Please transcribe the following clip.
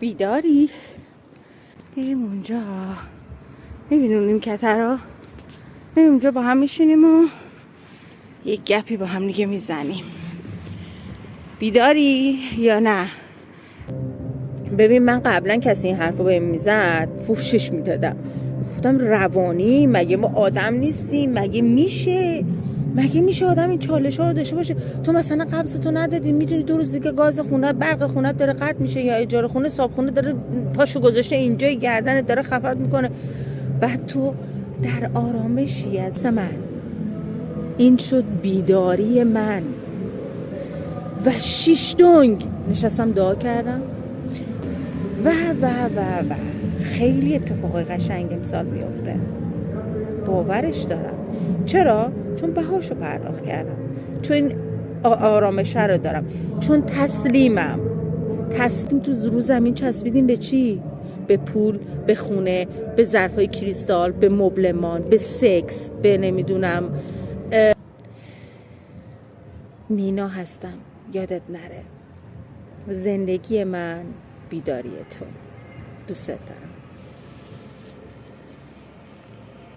بیداری؟ میریم اونجا، میبینیم نیمکته رو، میریم اونجا با هم میشینیم و یک گپی با هم دیگه میزنیم. بیداری یا نه؟ ببین من قبلا کسی این حرف رو بهم میزد فوشش میدادم، گفتم روانی؟ مگه ما آدم نیستیم؟ مگه میشه آدم این چالش ها رو داشته باشه؟ تو مثلا قبض تو ندادی، میدونی 2 روز دیگه گاز خونه، برق خونه داره قطع میشه، یا اجاره خونه، صاحب خونه داره پاشو گذاشته اینجا گردنت داره خفت میکنه، بعد تو در آرامشی. از من این شد بیداری من و 6 دنگ نشستم دعا کردم و خیلی اتفاقای قشنگ امسال میفته، باورش دارم. چرا؟ چون بهاشو پرداخت کردم، چون این آرامش رو دارم، چون تسلیم تو رو زمین چسبیدیم به چی؟ به پول، به خونه، به ظرفای کریستال، به مبلمان، به سکس، به نمیدونم. نینا هستم، یادت نره. زندگی من بیداری تو. دوست دارم.